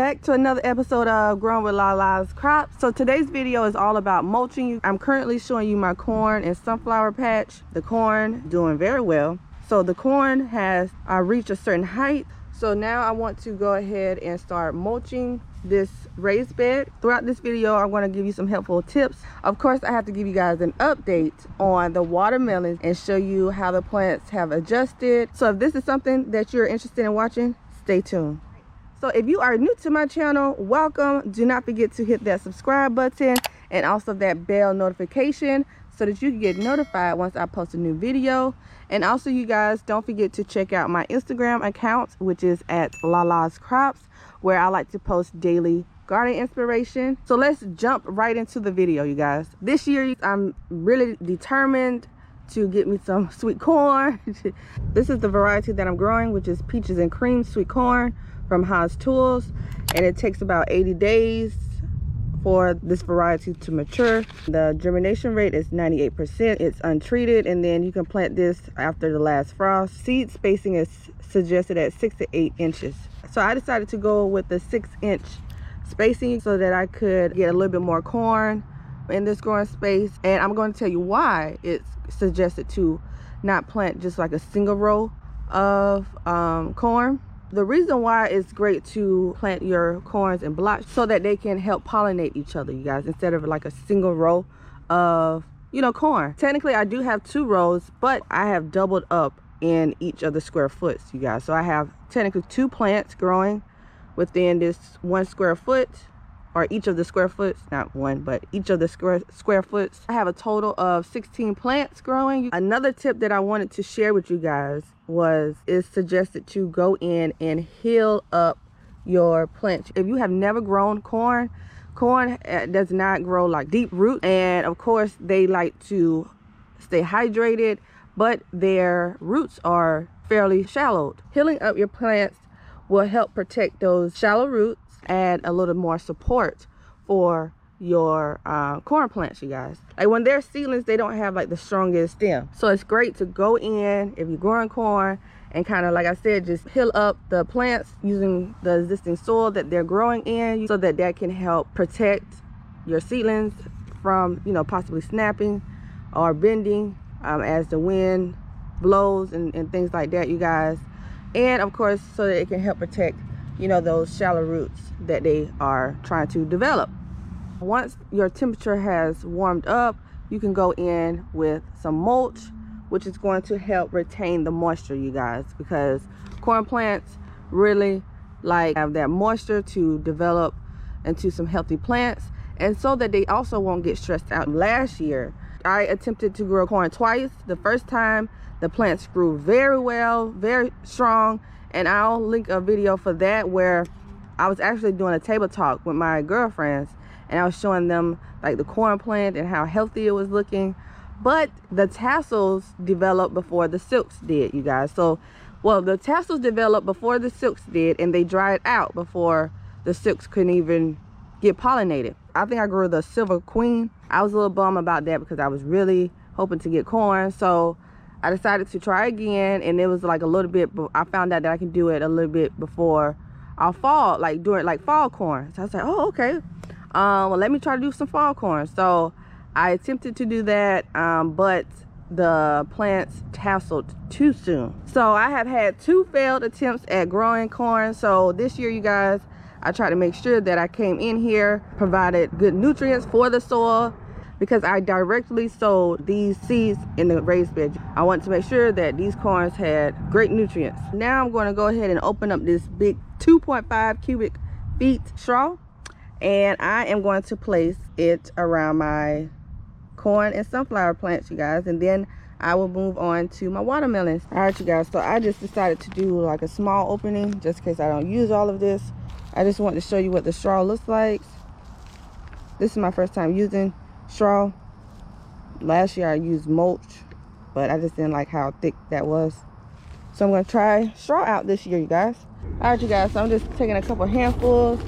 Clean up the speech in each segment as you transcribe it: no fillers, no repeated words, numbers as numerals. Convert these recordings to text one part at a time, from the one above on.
back to another episode of Growing with Lalascrops. So today's video is all about mulching. I'm currently showing you my corn and sunflower patch. The corn doing very well. So the corn has reached a certain height. So now I want to go ahead and start mulching this raised bed. Throughout this video, I'm going to give you some helpful tips. Of course, I have to give you guys an update on the watermelons and show you how the plants have adjusted. So if this is something that you're interested in watching, stay tuned. So if you are new to my channel, welcome. Do not forget to hit that subscribe button and also that bell notification so that you can get notified once I post a new video. And also, you guys, don't forget to check out my Instagram account, which is at Lalascrops, where I like to post daily garden inspiration. So let's jump right into the video, you guys. This year, I'm really determined to get me some sweet corn. This is the variety that I'm growing, which is peaches and cream sweet corn from Haas Tools, and it takes about 80 days for this variety to mature. The germination rate is 98%. It's untreated, and then you can plant this after the last frost. Seed spacing is suggested at 6 to 8 inches. So I decided to go with the 6-inch spacing so that I could get a little bit more corn in this growing space. And I'm going to tell you why it's suggested to not plant just like a single row of corn. The reason why it's great to plant your corns in blocks so that they can help pollinate each other, you guys, instead of like a single row of, corn. Technically, I do have 2 rows, but I have doubled up in each of the square foots, you guys. So I have technically 2 plants growing within this 1 square foot, or each of the square foots, not one, but each of the square foots. I have a total of 16 plants growing. Another tip that I wanted to share with you guys is suggested to go in and heal up your plants. If you have never grown corn does not grow like deep root, and of course they like to stay hydrated, but their roots are fairly shallow. Healing up your plants will help protect those shallow roots, add a little more support for your corn plants, you guys. Like when they're seedlings, they don't have like the strongest stem. So it's great to go in if you're growing corn and kind of, like I said, just heal up the plants using the existing soil that they're growing in, so that can help protect your seedlings from, possibly snapping or bending as the wind blows and things like that, you guys. And of course, so that it can help protect those shallow roots that they are trying to develop. Once your temperature has warmed up, you can go in with some mulch, which is going to help retain the moisture, you guys, because corn plants really have that moisture to develop into some healthy plants, and so that they also won't get stressed out. Last year, I attempted to grow corn twice. The first time, the plants grew very well, very strong, and I'll link a video for that where I was actually doing a table talk with my girlfriends, and I was showing them like the corn plant and how healthy it was looking. But the tassels developed before the silks did, you guys. So, well, the tassels developed before the silks did, and they dried out before the silks couldn't even get pollinated. I think I grew the Silver Queen. I was a little bummed about that because I was really hoping to get corn. So I decided to try again, and it was like a little bit, I found out that I can do it a little bit before our fall, like during fall corn. So I was like, oh, okay. Well, let me try to do some fall corn. So I attempted to do that, but the plants tasseled too soon. So I have had 2 failed attempts at growing corn. So this year, you guys, I tried to make sure that I came in here, provided good nutrients for the soil, because I directly sowed these seeds in the raised bed. I want to make sure that these corns had great nutrients. Now I'm going to go ahead and open up this big 2.5 cubic feet straw, and I am going to place it around my corn and sunflower plants, you guys, and then I will move on to my watermelons. All right, you guys, so I just decided to do like a small opening just in case I don't use all of this. I just want to show you what the straw looks like. This is my first time using straw. Last year I used mulch, but I just didn't like how thick that was. So I'm going to try straw out this year, you guys. All right, you guys, so I'm just taking a couple handfuls,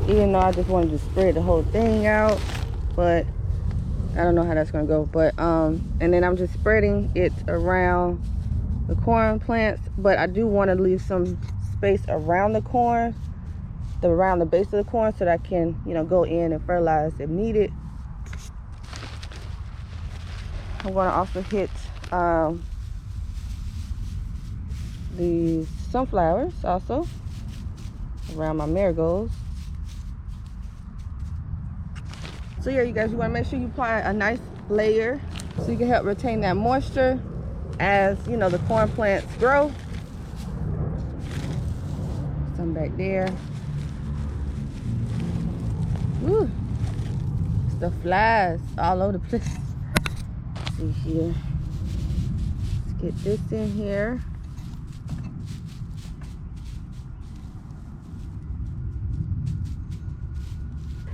even though I just wanted to spread the whole thing out, but I don't know how that's going to go. But and then I'm just spreading it around the corn plants, but I do want to leave some space around the corn around the base of the corn so that I can, you know, go in and fertilize if needed. I'm going to also hit the sunflowers also around my marigolds. So yeah, you guys, you want to make sure you apply a nice layer so you can help retain that moisture as, you know, the corn plants grow. Some back there. Woo, the flies all over the place. Let's see here. Let's get this in here.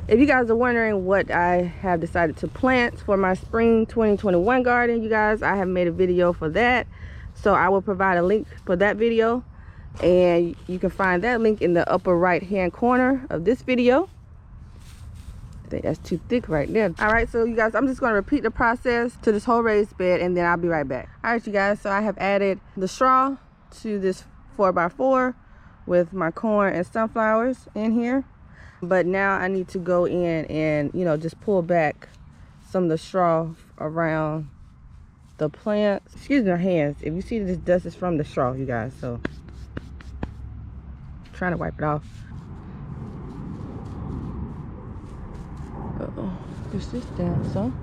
If you guys are wondering what I have decided to plant for my spring 2021 garden, you guys, I have made a video for that. So I will provide a link for that video. And you can find that link in the upper right hand corner of this video. I think that's too thick right there. All right, so you guys, I'm just going to repeat the process to this whole raised bed and then I'll be right back. All right, you guys, so I have added the straw to this 4x4 with my corn and sunflowers in here. But now I need to go in and, you know, just pull back some of the straw around the plants. Excuse my hands. If you see this dust is from the straw, you guys, so I'm trying to wipe it off. Push this down some.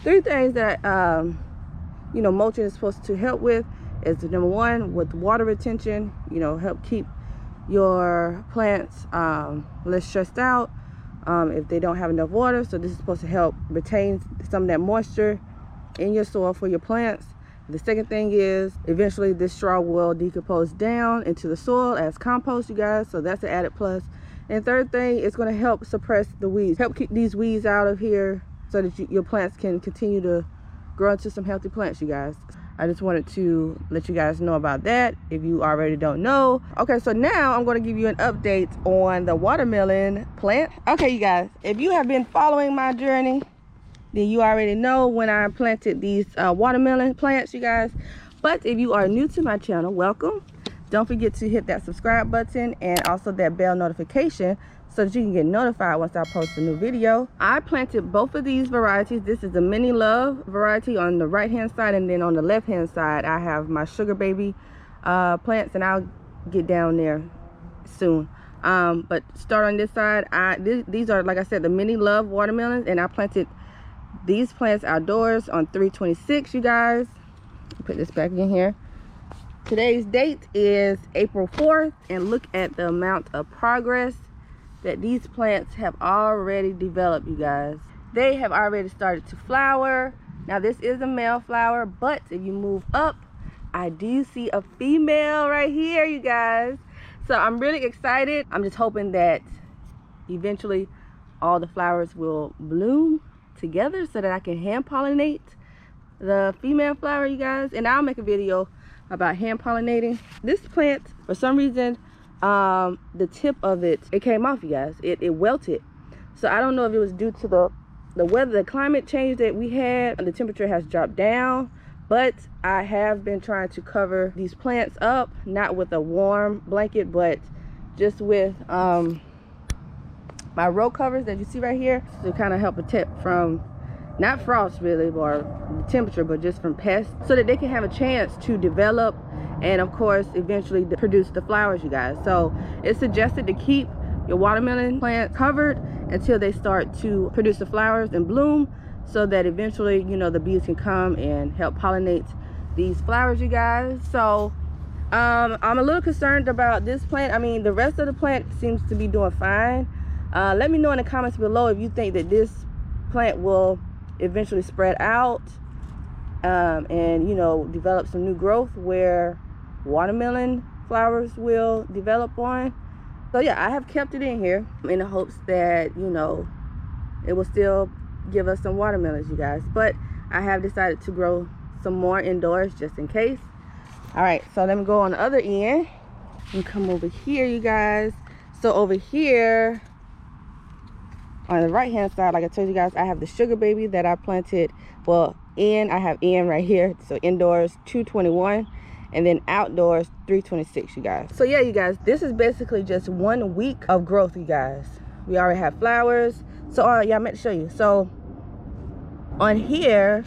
3 things that you know, mulching is supposed to help with is number 1, with water retention, you know, help keep your plants less stressed out if they don't have enough water. So this is supposed to help retain some of that moisture in your soil for your plants. The second thing is eventually this straw will decompose down into the soil as compost, you guys, so that's an added plus. And third thing, it's going to help suppress the weeds, help keep these weeds out of here so that your plants can continue to grow into some healthy plants, you guys. I just wanted to let you guys know about that if you already don't know. Okay, so now I'm going to give you an update on the watermelon plant. Okay, you guys, if you have been following my journey, then you already know when I planted these watermelon plants, you guys. But if you are new to my channel, welcome. Don't forget to hit that subscribe button and also that bell notification so that you can get notified once I post a new video. I planted both of these varieties. This is the Mini Love variety on the right hand side, and then on the left hand side I have my Sugar Baby plants, and I'll get down there soon. But start on this side. These are, like I said, the Mini Love watermelons, and I planted these plants outdoors on 3/26, you guys. Put this back in here. Today's date is April 4th, and look at the amount of progress that these plants have already developed, you guys. They have already started to flower. Now this is a male flower, but if you move up, I do see a female right here, you guys. So I'm really excited. I'm just hoping that eventually all the flowers will bloom together so that I can hand pollinate the female flower, you guys. And I'll make a video about hand pollinating this plant. For some reason the tip of it came off, you guys. It wilted. So I don't know if it was due to the weather, the climate change that we had. The temperature has dropped down, but I have been trying to cover these plants up, not with a warm blanket, but just with my row covers that you see right here, to kind of help protect from not frost really or temperature, but just from pests, so that they can have a chance to develop and of course eventually produce the flowers, you guys. So it's suggested to keep your watermelon plant covered until they start to produce the flowers and bloom, so that eventually, you know, the bees can come and help pollinate these flowers, you guys. So I'm a little concerned about this plant. I mean, the rest of the plant seems to be doing fine. Let me know in the comments below if you think that this plant will eventually spread out and, you know, develop some new growth where watermelon flowers will develop on. So yeah, I have kept it in here in the hopes that, you know, it will still give us some watermelons, you guys. But I have decided to grow some more indoors just in case. All right, so let me go on the other end and come over here, you guys. So over here on the right hand side, like I told you guys, I have the Sugar Baby that I planted. Well, I have N right here, so indoors 2/21, and then outdoors 326, you guys. So yeah, you guys, this is basically just 1 week of growth, you guys. We already have flowers. So yeah, I meant to show you. So on here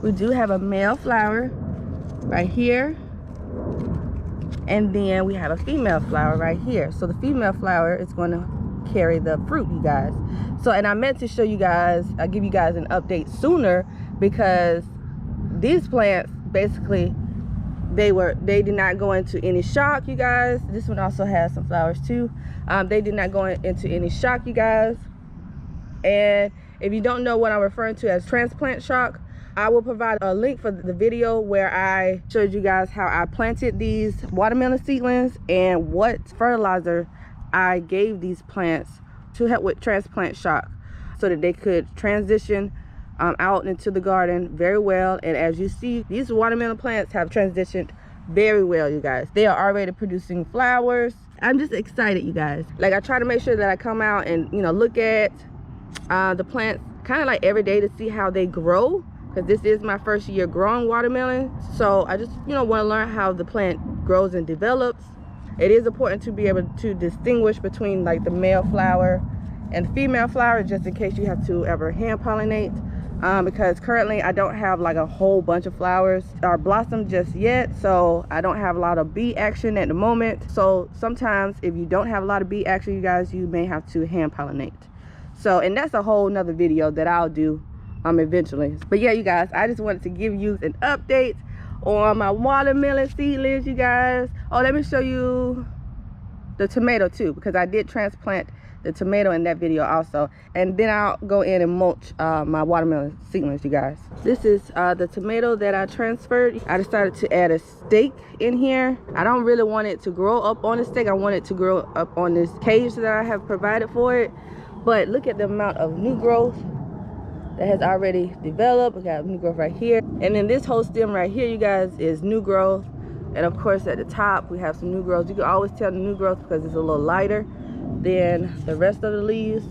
we do have a male flower right here, and then we have a female flower right here. So the female flower is going to carry the fruit, you guys. So, and I meant to show you guys, I'll give you guys an update sooner, because these plants basically, they did not go into any shock, you guys. This one also has some flowers too. They did not go into any shock, you guys. And if you don't know what I'm referring to as transplant shock, I will provide a link for the video where I showed you guys how I planted these watermelon seedlings and what fertilizer I gave these plants to help with transplant shock, so that they could transition out into the garden very well. And as you see, these watermelon plants have transitioned very well, you guys. They are already producing flowers. I'm just excited, you guys. Like, I try to make sure that I come out and, you know, look at the plants kind of like every day to see how they grow, because this is my first year growing watermelon. So I just, you know, want to learn how the plant grows and develops. It is important to be able to distinguish between like the male flower and the female flower, just in case you have to ever hand pollinate, because currently I don't have like a whole bunch of flowers or blossom just yet, so I don't have a lot of bee action at the moment. So sometimes if you don't have a lot of bee action, you guys, you may have to hand pollinate. So, and that's a whole nother video that I'll do eventually. But yeah, you guys, I just wanted to give you an update on my watermelon seedlings, you guys. Oh, let me show you the tomato too, because I did transplant the tomato in that video also. And then I'll go in and mulch my watermelon seedlings, you guys. This is the tomato that I transferred. I decided to add a stake in here. I don't really want it to grow up on the stake. I want it to grow up on this cage that I have provided for it. But look at the amount of new growth that has already developed. We got new growth right here, and then this whole stem right here, you guys, is new growth. And of course at the top we have some new growth. You can always tell the new growth because it's a little lighter than the rest of the leaves.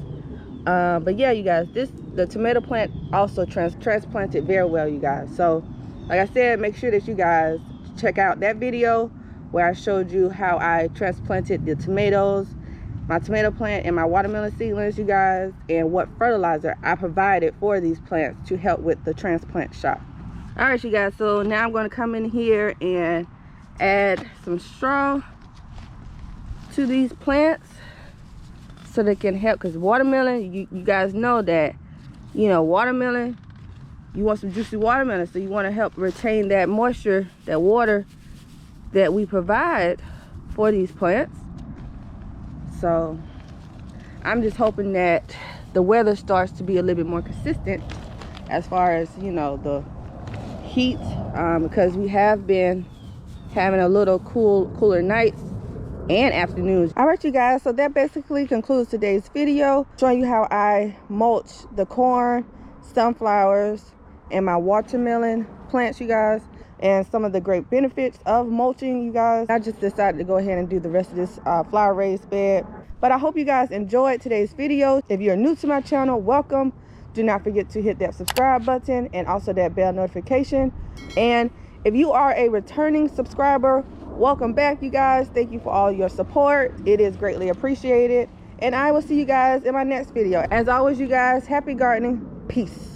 But yeah, you guys, the tomato plant also transplanted very well, you guys. So like I said, make sure that you guys check out that video where I showed you how I transplanted the tomatoes, my tomato plant, and my watermelon seedlings, you guys, and what fertilizer I provided for these plants to help with the transplant shock. All right, you guys, so now I'm going to come in here and add some straw to these plants so they can help, because watermelon, you guys know that, you know, watermelon, you want some juicy watermelon, so you want to help retain that moisture, that water that we provide for these plants. So I'm just hoping that the weather starts to be a little bit more consistent as far as, you know, the heat, because we have been having a little cooler nights and afternoons. All right, you guys, so that basically concludes today's video, showing you how I mulch the corn, sunflowers, and my watermelon plants, you guys, and some of the great benefits of mulching, you guys. I just decided to go ahead and do the rest of this flower raised bed. But I hope you guys enjoyed today's video. If you're new to my channel, welcome. Do not forget to hit that subscribe button and also that bell notification. And if you are a returning subscriber, welcome back, you guys. Thank you for all your support. It is greatly appreciated. And I will see you guys in my next video. As always, you guys, happy gardening. Peace.